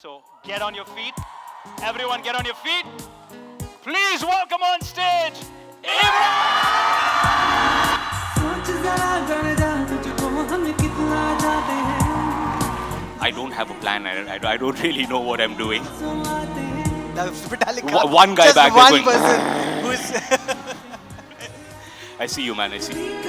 So get on your feet. Everyone get on your feet. Please welcome on stage, Imran! I don't have a plan. I don't really know what I'm doing. One guy Just back one there going, person who's I see you, man. I see you.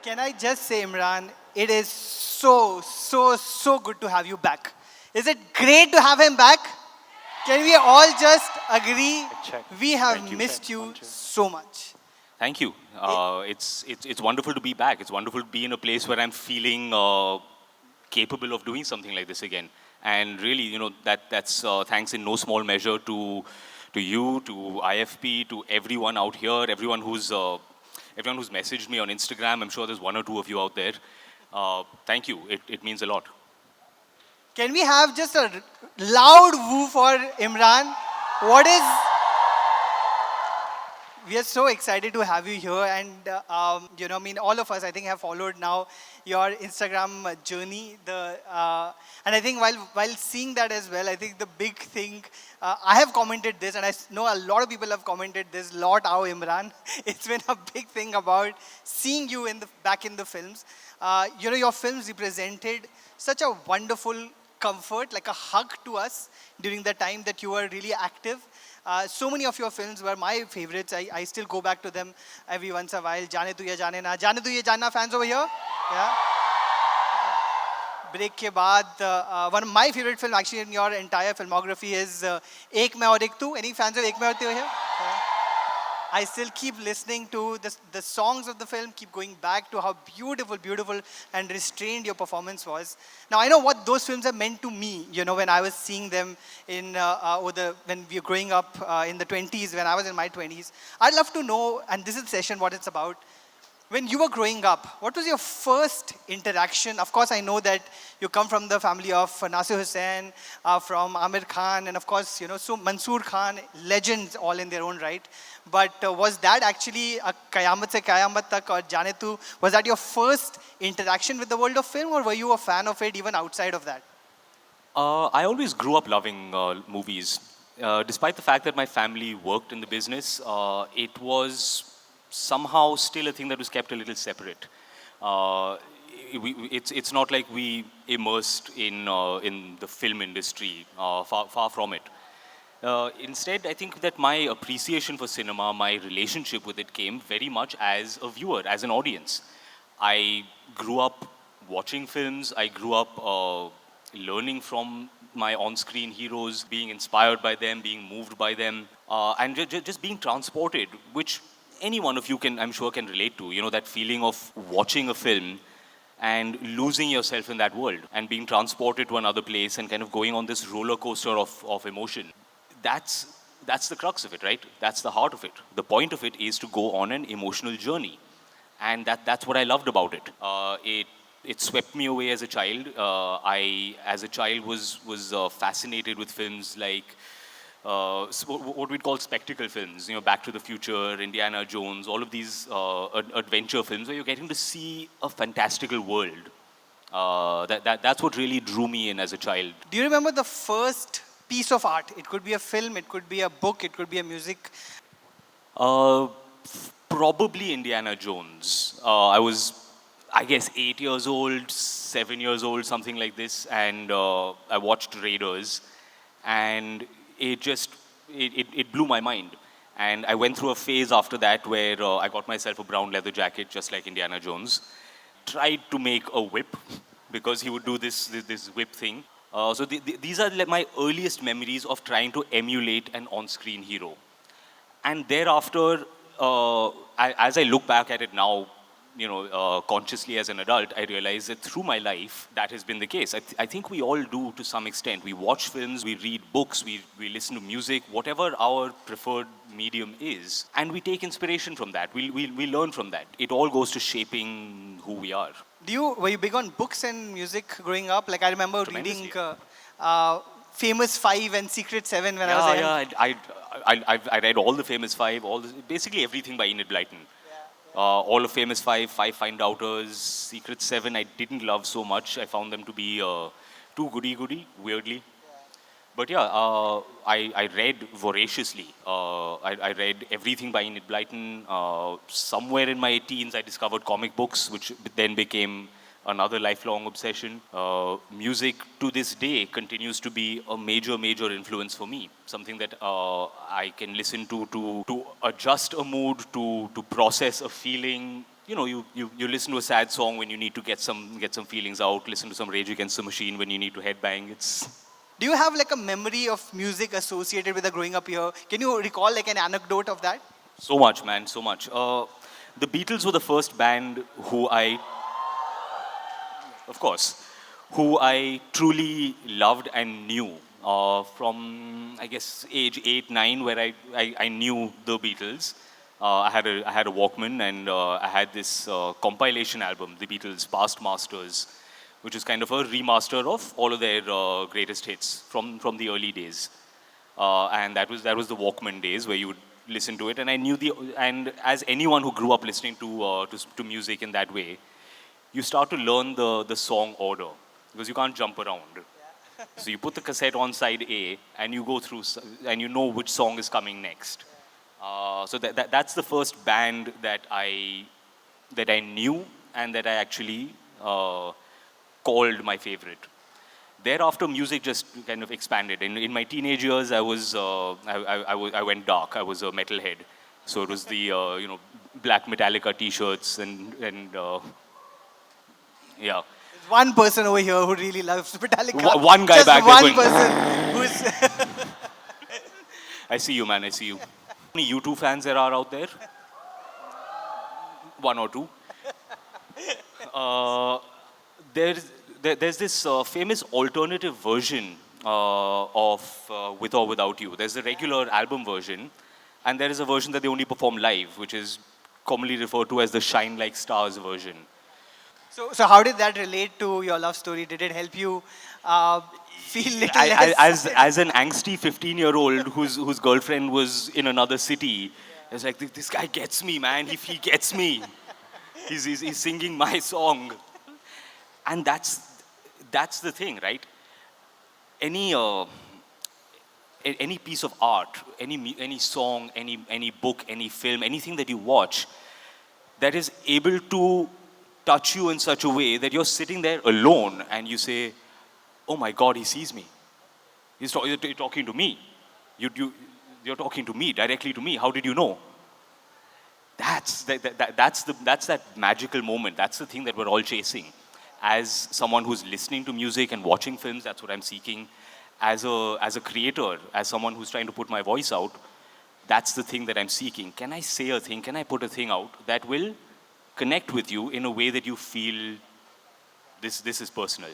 Can I just say, Imran, it is so good to have you back. Is it great to have him back? Can we all just agree? Check. We have Thank you, missed check. you 1, 2. so much. Thank you. It's wonderful to be back. It's wonderful to be in a place where I'm feeling capable of doing something like this again. And really, that's thanks in no small measure to you, to IFP, to everyone out here, everyone who's messaged me on Instagram. I'm sure there's one or two of you out there. Thank you. It means a lot. Can we have just a loud woo for Imran? What is We are so excited to have you here, and all of us, I think, have followed now your Instagram journey. And I think while seeing that as well, I think the big thing, I have commented this, and I know a lot of people have commented this lot. How Imran, it's been a big thing about seeing you back in the films. Your films represented such a wonderful comfort, like a hug to us during the time that you were really active. So many of your films were my favorites. I still go back to them every once in a while. Jaane tu ye jaane na. Jaane tu ye jaane na fans over here? Yeah. Break ke baad, one of my favorite films actually in your entire filmography is Ek Main Aur Ek Tu. Any fans of Ek Main Aur Ek Tu over here? Yeah. I still keep listening to the songs of the film, keep going back to how beautiful and restrained your performance was. Now, I know what those films have meant to me, when I was seeing them when we were growing up in the 20s, when I was in my 20s. I'd love to know, and this is the session, what it's about. When you were growing up, what was your first interaction? Of course, I know that you come from the family of Nasir Hussain, from Amir Khan, and of course, so Mansoor Khan, legends all in their own right. But was that actually a Qayamat Se Qayamat Tak or Jaane Tu? Was that your first interaction with the world of film, or were you a fan of it even outside of that? I always grew up loving movies. Despite the fact that my family worked in the business, it was somehow still a thing that was kept a little separate. It's not like we immersed in the film industry, far from it. Instead, I think that my appreciation for cinema, my relationship with it came very much as a viewer, as an audience. I grew up watching films. I grew up learning from my on-screen heroes, being inspired by them, being moved by them, and just being transported, which any one of you I'm sure can relate to, that feeling of watching a film and losing yourself in that world and being transported to another place and kind of going on this roller coaster of emotion. That's the crux of it, right? That's the heart of it. The point of it is to go on an emotional journey. And that's what I loved about it. It swept me away as a child. As a child, was fascinated with films like what we'd call spectacle films, Back to the Future, Indiana Jones, all of these adventure films where you're getting to see a fantastical world. That's what really drew me in as a child. Do you remember the first piece of art? It could be a film, it could be a book, it could be a music. Probably Indiana Jones. I was, I guess, 8 years old, 7 years old, something like this, and I watched Raiders, and it blew my mind. And I went through a phase after that where I got myself a brown leather jacket, just like Indiana Jones. Tried to make a whip because he would do this whip thing. So these are like my earliest memories of trying to emulate an on-screen hero. And thereafter, as I look back at it now, consciously as an adult, I realize that through my life, that has been the case. I think we all do to some extent. We watch films, we read books, we listen to music, whatever our preferred medium is, and we take inspiration from that. We learn from that. It all goes to shaping who we are. Were you big on books and music growing up? Like I remember reading Tremendously. Famous Five and Secret Seven when I was Yeah, a young. yeah. I read all the famous five, basically everything by Enid Blyton. All of famous five, Five Fine Doubters, Secret Seven. I didn't love so much. I found them to be too goody, weirdly. But yeah, I read voraciously. I read everything by Enid Blyton. Somewhere in my teens, I discovered comic books, which then became another lifelong obsession. Music to this day continues to be a major influence for me. Something that I can listen to adjust a mood, to process a feeling. You know, you listen to a sad song when you need to get some feelings out. Listen to some Rage Against the Machine when you need to headbang. Do you have like a memory of music associated with the growing up here? Can you recall like an anecdote of that? So much, man, so much. The Beatles were the first band of course, who I truly loved and knew from, I guess, age 8, 9, where I knew the Beatles. I had a Walkman and I had this compilation album, The Beatles Past Masters, which is kind of a remaster of all of their greatest hits from the early days. And that was the Walkman days where you would listen to it, and I knew and as anyone who grew up listening to music in that way, you start to learn the song order because you can't jump around. So you put the cassette on side A, and you go through, and you know which song is coming next. So that's the first band that I knew and that I actually called my favorite. Thereafter, music just kind of expanded. In my teenage years, I went dark. I was a metalhead. So it was the black Metallica T-shirts and yeah. There's one person over here who really loves Metallica. One guy Just back there one going. person who's. I see you, man. I see you. How many U2 fans there are out there? One or two. Uh, there's this famous alternative version of With or Without You. There's a regular album version, and there is a version that they only perform live, which is commonly referred to as the Shine Like Stars version. So how did that relate to your love story? Did it help you feel little less? As an angsty 15-year-old whose girlfriend was in another city, it's like this guy gets me, man. He gets me. He's singing my song, and that's the thing, right? Any any piece of art, any song, any book, any film, anything that you watch that is able to touch you in such a way that you're sitting there alone and you say, "Oh my God, he sees me. You're talking to me. You're talking to me directly to me. How did you know?" That's that magical moment. That's the thing that we're all chasing. As someone who's listening to music and watching films, that's what I'm seeking. As a creator, as someone who's trying to put my voice out, that's the thing that I'm seeking. Can I say a thing? Can I put a thing out that will connect with you in a way that you feel this is personal?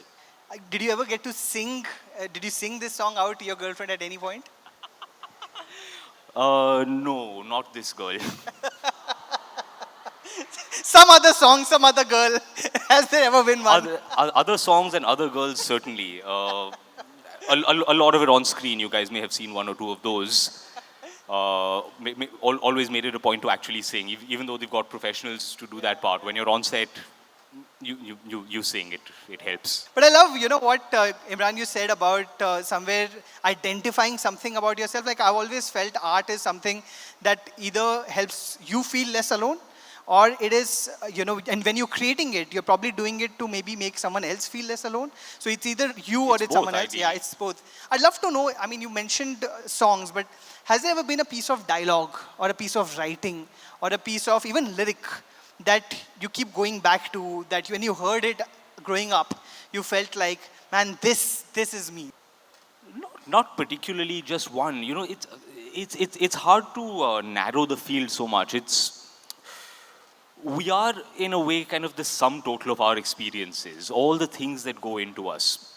Did you ever get to sing? Did you sing this song out to your girlfriend at any point? No, not this girl. Some other song, some other girl. Has there ever been one? Other songs and other girls, certainly. A lot of it on screen. You guys may have seen one or two of those. Always made it a point to actually sing, even though they've got professionals to do that part. When you're on set, you sing. It helps. But I love, you know what, Imran, you said about somewhere identifying something about yourself. Like I've always felt art is something that either helps you feel less alone, or it is, and when you're creating it, you're probably doing it to maybe make someone else feel less alone. So it's either you or it's both, someone else. ideally. Yeah, it's both. I'd love to know, I mean, you mentioned songs, but has there ever been a piece of dialogue or a piece of writing or a piece of even lyric that you keep going back to, that when you heard it growing up, you felt like, man, this is me? Not particularly just one. It's hard to narrow the field so much. We are in a way kind of the sum total of our experiences, all the things that go into us,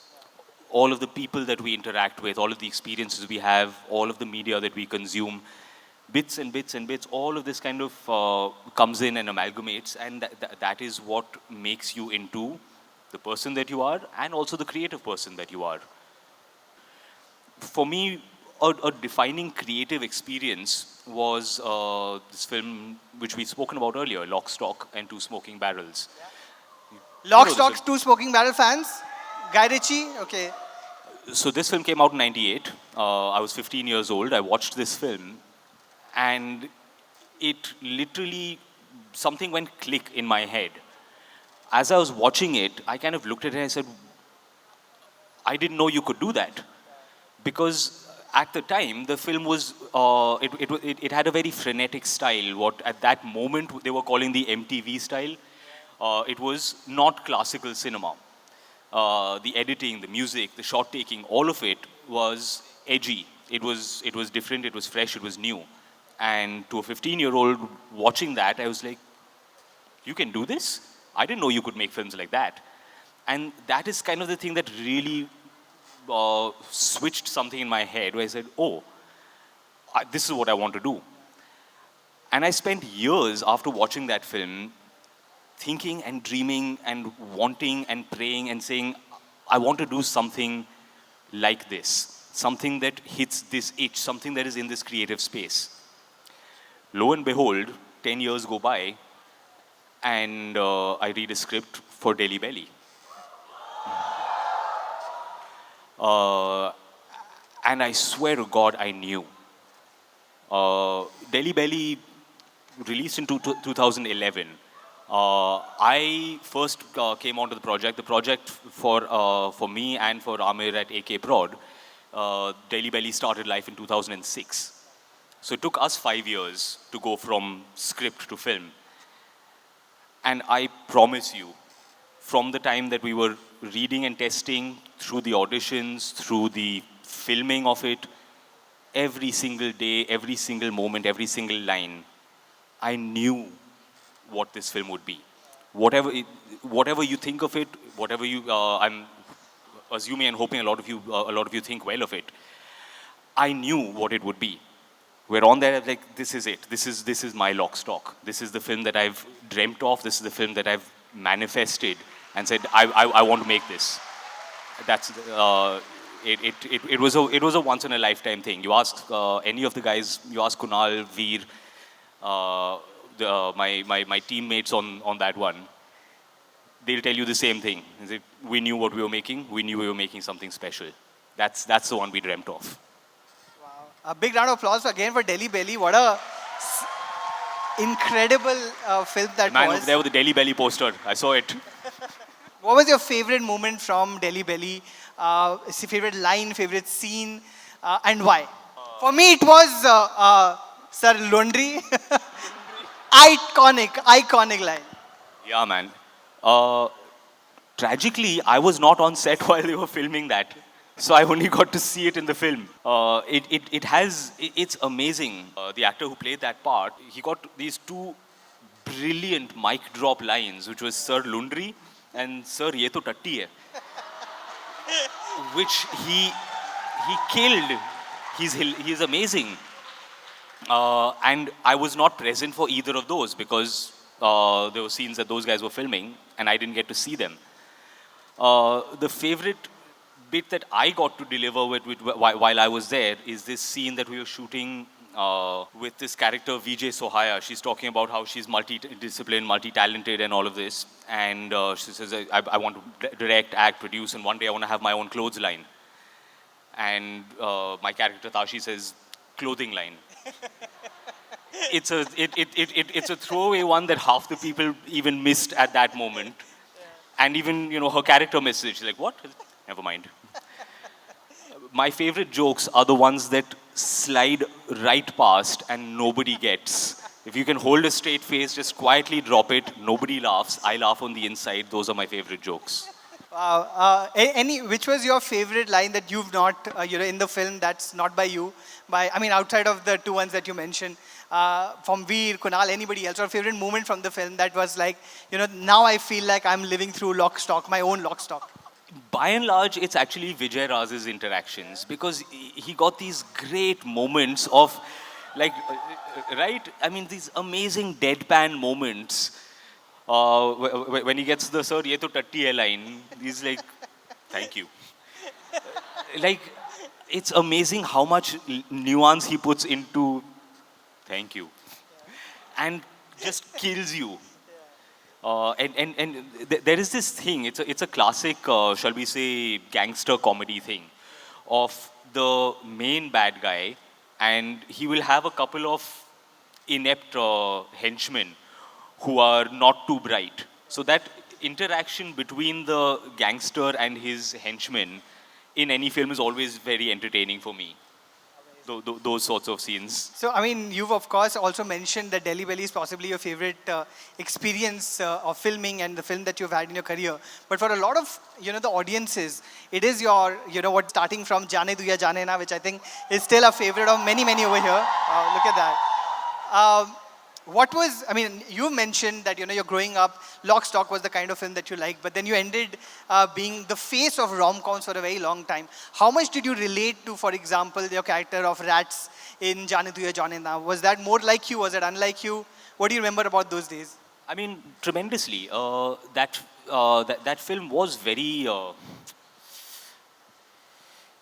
all of the people that we interact with, all of the experiences we have, all of the media that we consume. bits and bits and bits. All of this kind of comes in and amalgamates, and that is what makes you into the person that you are, and also the creative person that you are. For me, a defining creative experience was this film which we've spoken about earlier, Lock, Stock, and Two Smoking Barrels. You Lock, know the film. Stock, Two Smoking Barrel fans? Guy Ritchie? Okay. So this film came out in '98. I was 15 years old. I watched this film, and it literally, something went click in my head. As I was watching it, I kind of looked at it and I said, I didn't know you could do that. Because at the time, the film was, it had a very frenetic style, what at that moment they were calling the MTV style. It was not classical cinema. The editing, the music, the shot taking, all of it was edgy. It was different, it was fresh, it was new. And to a 15-year-old watching that, I was like, you can do this? I didn't know you could make films like that. And that is kind of the thing that really switched something in my head where I said, oh, this is what I want to do. And I spent years after watching that film thinking and dreaming and wanting and praying and saying, I want to do something like this, something that hits this itch, something that is in this creative space. Lo and behold, 10 years go by, and I read a script for Delhi Belly. And I swear to God, I knew. Delhi Belly released in 2011. I first came onto the project. The project for me and for Amir at AK Prod, Delhi Belly started life in 2006. So it took us 5 years to go from script to film. And I promise you, from the time that we were reading and testing, through the auditions, through the filming of it, every single day, every single moment, every single line, I knew what this film would be. Whatever you think of it, whatever I'm assuming and hoping a lot of you think well of it. I knew what it would be. We're on there like, this is it. This is my lock stock. This is the film that I've dreamt of. This is the film that I've manifested and said, I want to make this. That's it was a once in a lifetime thing. You ask any of the guys, you ask Kunal, Veer, my teammates on that one, they'll tell you the same thing. We knew what we were making. We knew we were making something special. That's the one we dreamt of. A big round of applause again for Delhi Belly. What a incredible film that Man was. over there with the Delhi Belly poster. I saw it. What was your favorite moment from Delhi Belly? Favorite line, favorite scene, and why? For me, it was Sir Laundry. Iconic line. Yeah, man. Tragically, I was not on set while they were filming that. So I only got to see it in the film. It's amazing. The actor who played that part, he got these two brilliant mic drop lines, which was Sir Lundri and Sir Ye To Tatti Hai, which he killed. He's amazing. And I was not present for either of those because there were scenes that those guys were filming and I didn't get to see them. The favorite bit that I got to deliver while I was there is this scene that we were shooting with this character Vijay Sohaya. She's talking about how she's multi-disciplined, multi-talented and all of this. And she says, I want to direct, act, produce, and one day I want to have my own clothes line. And my character Tashi says, clothing line. It's a throwaway one that half the people even missed at that moment. And even, her character message, she's like, what? Never mind. My favorite jokes are the ones that slide right past and nobody gets. If you can hold a straight face, just quietly drop it, nobody laughs, I laugh on the inside, those are my favorite jokes. Wow. Which was your favorite line that you've not, in the film that's not by you? Outside of the two ones that you mentioned, from Veer, Kunal, anybody else, or favorite moment from the film that was like, now I feel like I'm living through Lock Stock, my own Lock Stock? By and large, it's actually Vijay Raz's interactions because he got these great moments of Like, right? I mean, these amazing deadpan moments. When he gets the sir, ye to tatti hai line, he's like, thank you. Like, it's amazing how much nuance he puts into thank you and just kills you. There is this thing, it's a classic, shall we say, gangster comedy thing of the main bad guy, and he will have a couple of inept henchmen who are not too bright. So that interaction between the gangster and his henchmen in any film is always very entertaining for me. Those sorts of scenes. So, I mean, you've of course also mentioned that Delhi Belly is possibly your favorite experience of filming and the film that you've had in your career. But for a lot of, the audiences, it is your, what starting from Jaane Tuya Jaane Na, which I think is still a favorite of many, many over here. Look at that. What was, I mean, you mentioned that, you're growing up, Lock Stock was the kind of film that you liked, but then you ended being the face of rom-coms for a very long time. How much did you relate to, for example, your character of Rats in Jaane Tuya Jaane Na? Was that more like you? Was it unlike you? What do you remember about those days? I mean, tremendously. That film was very.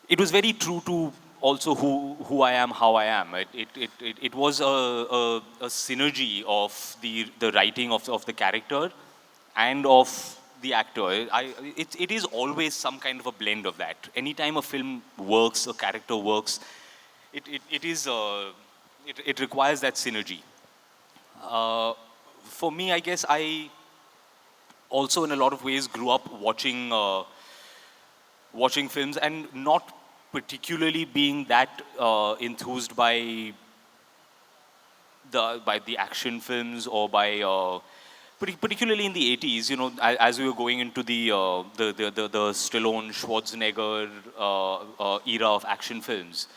It was very true to also who I am, how I am. It was a synergy of the writing of the character and of the actor. It is always some kind of a blend of that. Anytime a film works, a character works, it is it requires that synergy. For me, I guess I also in a lot of ways grew up watching films and not particularly being that enthused by the action films or by particularly in the 80s, as we were going into the Stallone, Schwarzenegger era of action films,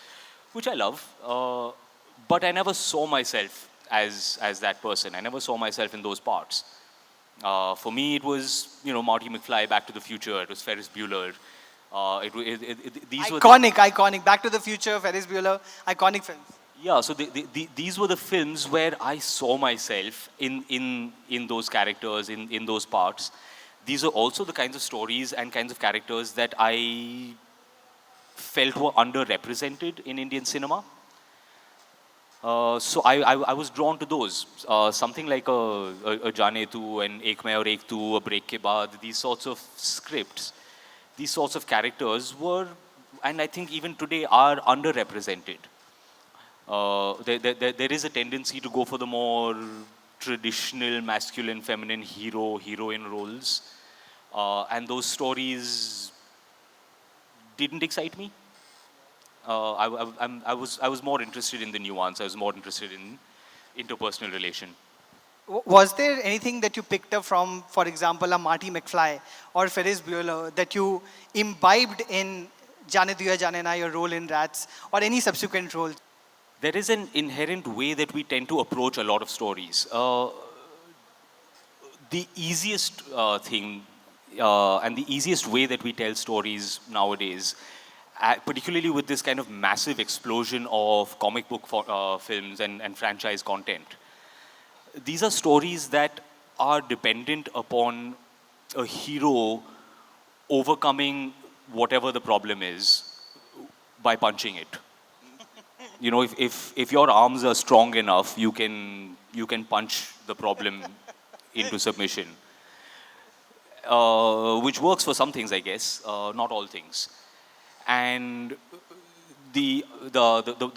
which I love, but I never saw myself as that person. I never saw myself in those parts. For me, it was Marty McFly, Back to the Future. It was Ferris Bueller. These were Iconic. Back to the Future, Ferris Bueller, iconic films. yeah. So these were the films where I saw myself in those characters, in those parts. These are also the kinds of stories and kinds of characters that I felt were underrepresented in Indian cinema. So I was drawn to those. Something like a Jaane Tu, an Ek Main Aur Ek Tu, a Break Ke Baad, these sorts of scripts, these sorts of characters were, and I think even today are underrepresented. There is a tendency to go for the more traditional masculine, feminine hero, heroine roles. And those stories didn't excite me. I was more interested in the nuance. I was more interested in interpersonal relation. Was there anything that you picked up from, for example, a Marty McFly or Ferris Bueller that you imbibed in Jaane Tuya Jaane Na, your role in Rats, or any subsequent roles? There is an inherent way that we tend to approach a lot of stories. The easiest thing and the easiest way that we tell stories nowadays, particularly with this kind of massive explosion of comic book films and franchise content, these are stories that are dependent upon a hero overcoming whatever the problem is by punching it. If your arms are strong enough, you can punch the problem into submission, which works for some things, I guess, not all things. And the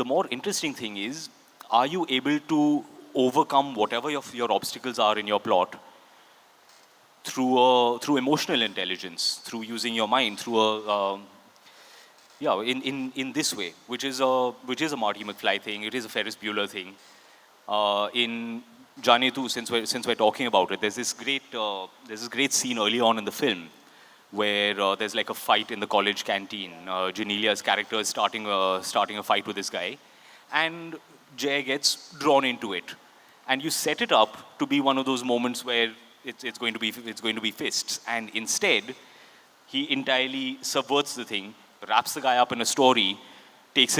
more interesting thing is, are you able to overcome whatever your obstacles are in your plot through emotional intelligence, through using your mind, through in this way, which is a Marty McFly thing. It is a Ferris Bueller thing. In Jaane Tu, since we're talking about it, there's this great scene early on in the film where there's like a fight in the college canteen. Janelia's character is starting a fight with this guy, and Jay gets drawn into it, and you set it up to be one of those moments where it's going to be fists, and instead he entirely subverts the thing, wraps the guy up in a story, takes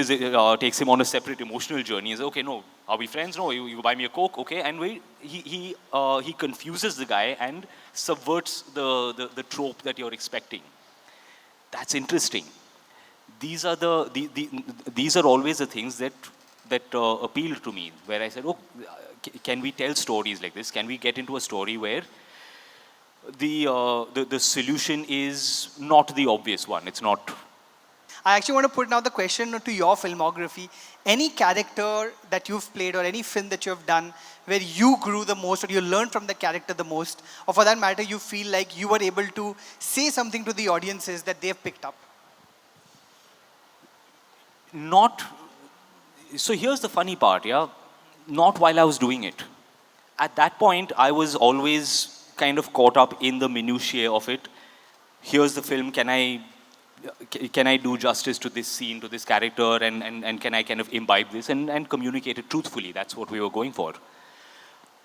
him on a separate emotional journey. He says, okay, no, are we friends? No, you buy me a Coke, okay? And he confuses the guy and subverts the trope that you're expecting. That's interesting. These are these are always the things that appeal to me, where I said, oh, can we tell stories like this? Can we get into a story where the solution is not the obvious one? It's not. I actually want to put now the question to your filmography. Any character that you've played or any film that you have done where you grew the most or you learned from the character the most, or for that matter, you feel like you were able to say something to the audiences that they've picked up? Not. So here's the funny part, yeah. Not while I was doing it. At that point, I was always kind of caught up in the minutiae of it. Here's the film. Can I do justice to this scene, to this character, and can I kind of imbibe this and communicate it truthfully? That's what we were going for.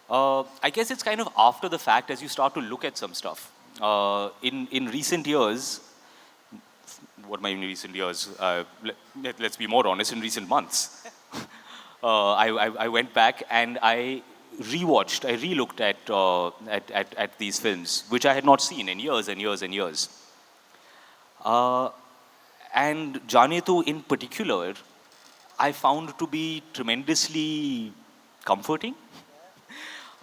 I guess it's kind of after the fact as you start to look at some stuff. In recent years, what my in recent years? Let's be more honest. In recent months, I went back and I relooked at these films, which I had not seen in years and years and years. And Jaane in particular, I found to be tremendously comforting.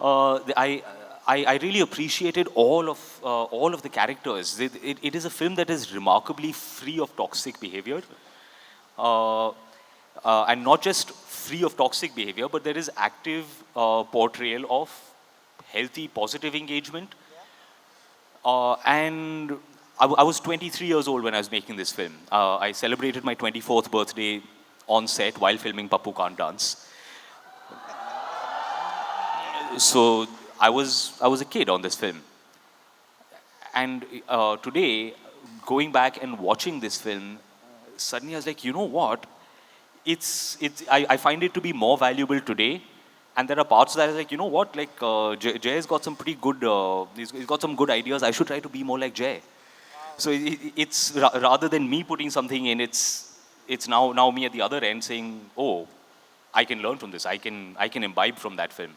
I really appreciated all of the characters. It is a film that is remarkably free of toxic behavior, and not just free of toxic behavior, but there is active portrayal of healthy, positive engagement. And I was 23 years old when I was making this film. I celebrated my 24th birthday on set while filming Pappu Can't Dance. So I was a kid on this film. And today, going back and watching this film, suddenly I was like, you know what? I find it to be more valuable today. And there are parts that I was like, you know what? Like Jay's got some pretty good, he's got some good ideas. I should try to be more like Jay. So it's rather than me putting something in, it's now me at the other end saying, oh, I can learn from this. I can imbibe from that film.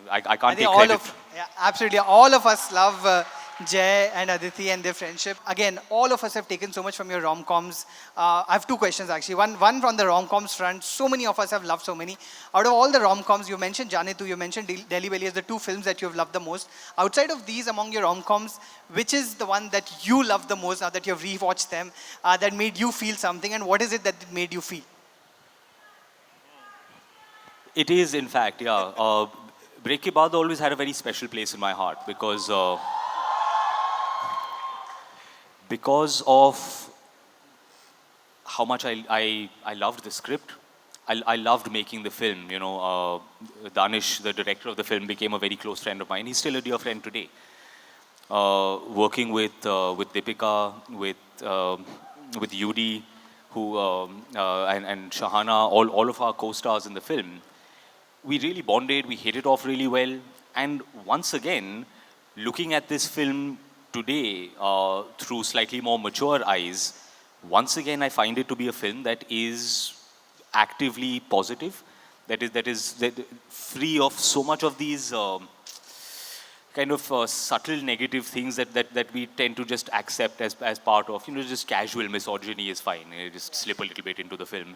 I can't take credit. Yeah, absolutely. All of us love Jay and Aditi and their friendship. Again, all of us have taken so much from your rom-coms. I have two questions actually. One from the rom-coms front. So many of us have loved so many. Out of all the rom-coms, you mentioned Jaane Tu, you mentioned Delhi Belly as the two films that you have loved the most. Outside of these, among your rom-coms, which is the one that you love the most now that you have rewatched them, that made you feel something, and what is it that made you feel? It is, in fact, yeah. Break Ke Baad always had a very special place in my heart because of how much I loved the script. I loved making the film. You know, Danish, the director of the film, became a very close friend of mine. He's still a dear friend today. Working with Deepika, with Yudi, and Shahana, all of our co-stars in the film, we really bonded. We hit it off really well. And once again, looking at this film today through slightly more mature eyes, once again I find it to be a film that is actively positive, that is free of so much of these kind of subtle negative things that we tend to just accept as part of, you know, just casual misogyny is fine. You just slip a little bit into the film.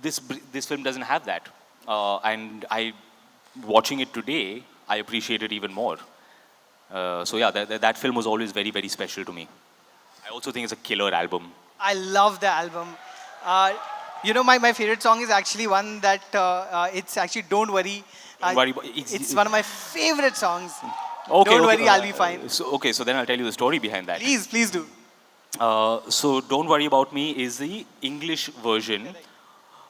This film doesn't have that, and watching it today, I appreciate it even more. So yeah, that film was always very, very special to me. I also think it's a killer album. I love the album. You know, my favorite song is actually one that it's actually Don't Worry. Don't worry. It's one of my favorite songs. Okay, Don't okay, worry, I'll be fine. So then I'll tell you the story behind that. Please do. So Don't Worry About Me is the English version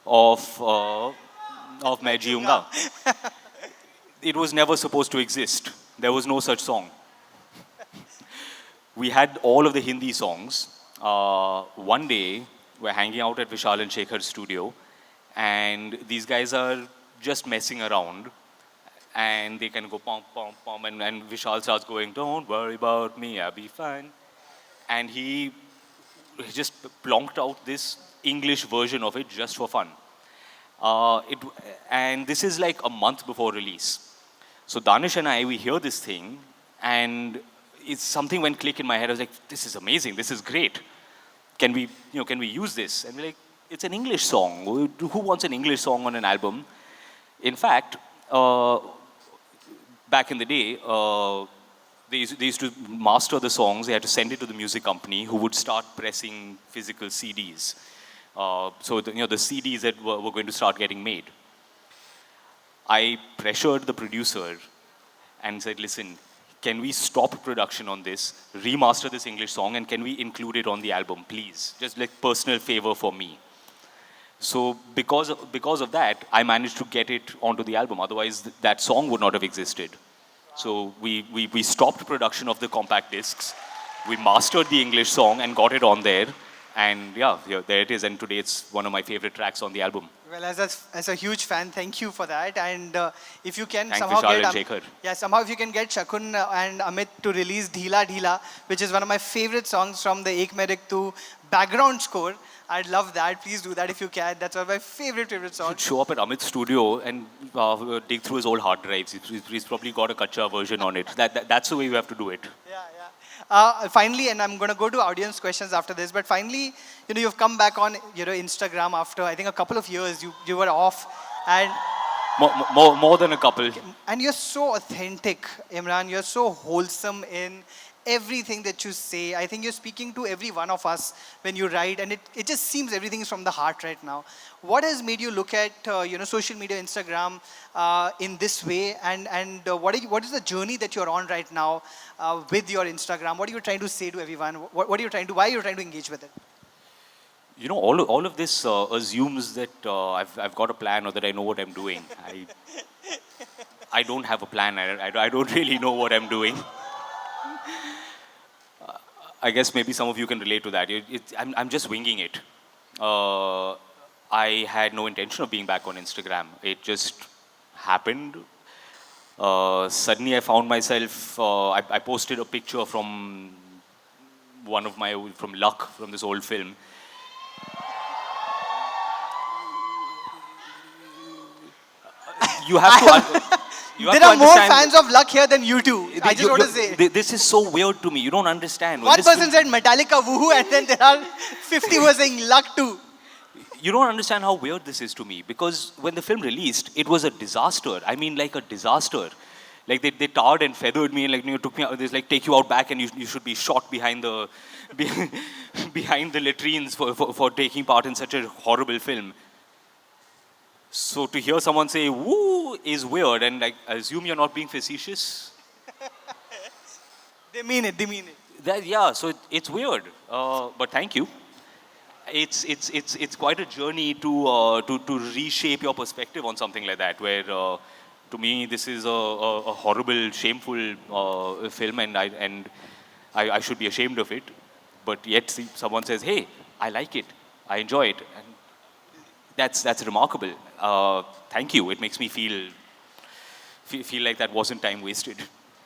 of Main Jeeunga. It was never supposed to exist. There was no such song. We had all of the Hindi songs. One day, we're hanging out at Vishal and Shekhar's studio, and these guys are just messing around, and they can go pom pom pom, and Vishal starts going, "Don't worry about me, I'll be fine," and he just plonked out this English version of it just for fun. It, and this is like a month before release. So Danish and I, we hear this thing, and it's something went click in my head. I was like, this is amazing. This is great. Can we use this? And we're like, it's an English song. Who wants an English song on an album? In fact, back in the day, they used to master the songs. They had to send it to the music company, who would start pressing physical CDs. So the CDs that were going to start getting made. I pressured the producer and said, listen, can we stop production on this, remaster this English song, and can we include it on the album, please? Just like personal favor for me. So because of that, I managed to get it onto the album. Otherwise, that song would not have existed. So we stopped production of the compact discs. We mastered the English song and got it on there. And yeah, there it is. And today it's one of my favorite tracks on the album. Well, as a huge fan, thank you for that. And if you can Thank somehow Vishal get and Shekhar. somehow if you can get Shakun and Amit to release Dheela Dheela, which is one of my favorite songs from the Ek Mere Tu background score, I'd love that. Please do that if you can. That's one of my favorite songs. Show up at Amit's studio and dig through his old hard drives. He's probably got a Kacha version on it. That's the way you have to do it. Yeah. Finally, and I'm going to go to audience questions after this, but finally, you've come back on Instagram after, I think, a couple of years. You were off, and More than a couple. and you're so authentic, Imran. You're so wholesome in everything that you say. I think you're speaking to every one of us when you write, and it just seems everything is from the heart right now. What has made you look at social media, Instagram, in this way, and what is the journey that you're on right now with your Instagram? What are you trying to say to everyone? What are you trying to? Why are you trying to engage with it? All of this assumes that I've got a plan, or that I know what I'm doing. I don't have a plan. I don't really know what I'm doing. I guess maybe some of you can relate to that. I'm just winging it. I had no intention of being back on Instagram. It just happened. Suddenly I found myself, I posted a picture from from Luck, from this old film. You have to... There are more fans of Luck here than you do. I just want to say. This is so weird to me. You don't understand. One person said Metallica woohoo, and then there are 50 who are saying Luck too. You don't understand how weird this is to me, because when the film released, it was a disaster. I mean, like a disaster. Like they tarred and feathered me, and took me out. They take you out back, and you should be shot behind the behind the latrines for taking part in such a horrible film. So to hear someone say "woo" is weird, and I assume you're not being facetious. They mean it. So it's weird. But thank you. It's quite a journey to reshape your perspective on something like that. Where to me this is a horrible, shameful film, and I should be ashamed of it. But yet someone says, "Hey, I like it. I enjoy it." And that's remarkable. Thank you. It makes me feel like that wasn't time wasted.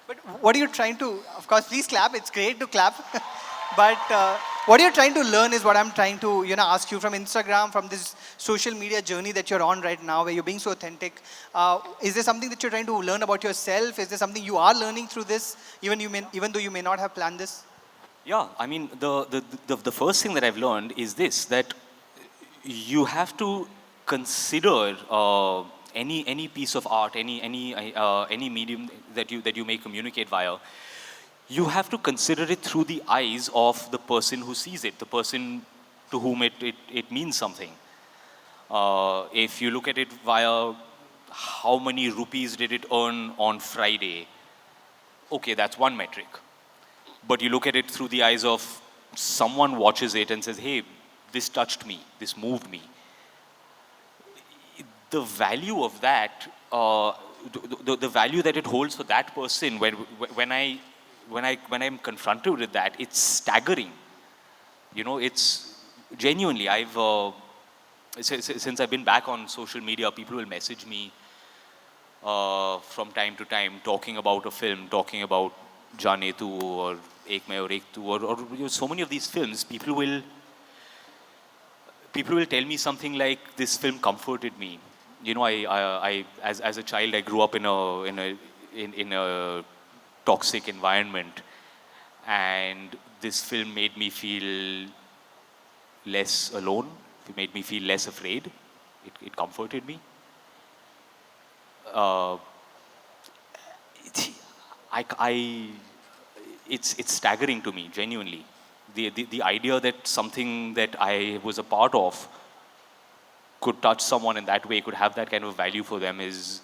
But what are you trying to? Of course, please clap. It's great to clap. But what you're trying to learn is what I'm trying to ask you from Instagram, from this social media journey that you're on right now, where you're being so authentic. Is there something that you're trying to learn about yourself? Is there something you are learning through this, even though you may not have planned this? Yeah, I mean, the first thing that I've learned is this, that you have to consider any piece of art, any medium that you may communicate via. You have to consider it through the eyes of the person who sees it, the person to whom it means something. If you look at it via how many rupees did it earn on Friday, okay, that's one metric. But you look at it through the eyes of someone watches it and says, hey, this touched me, this moved me. The value of that, the value that it holds for that person, when I'm confronted with that, it's staggering. It's genuinely, since I've been back on social media, people will message me from time to time talking about a film, talking about Jaane or Ek Mein Aur Ek Tu, or so many of these films. People will people will tell me something like, this film comforted me. You know, as a child, I grew up in a toxic environment, and this film made me feel less alone. It made me feel less afraid. It comforted me. Uh, it, I, it's staggering to me, genuinely. The idea that something that I was a part of could touch someone in that way, could have that kind of value for them, is,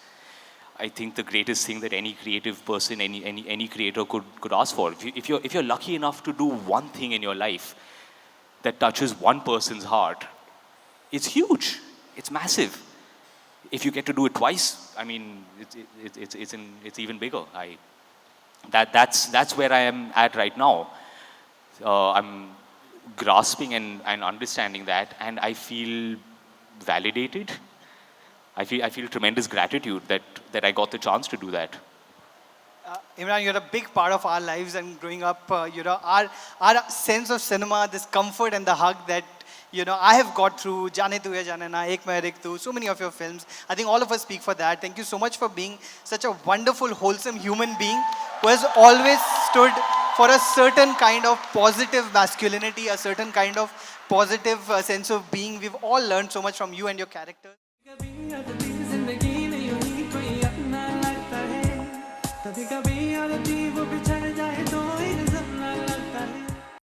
I think, the greatest thing that any creative person, any creator could ask for. If you're lucky enough to do one thing in your life that touches one person's heart, it's huge. It's massive. If you get to do it twice, I mean, it's even bigger. That's where I am at right now. I'm grasping and understanding that, and I feel validated. I feel tremendous gratitude that I got the chance to do that. Imran, you're a big part of our lives, and growing up, our sense of cinema, this comfort and the hug that I have got through Jaane Tu Hai Jaane Na, Ek Main Ek Tu, so many of your films. I think all of us speak for that. Thank you so much for being such a wonderful, wholesome human being who has always stood for a certain kind of positive masculinity, a certain kind of positive sense of being. We've all learned so much from you and your characters.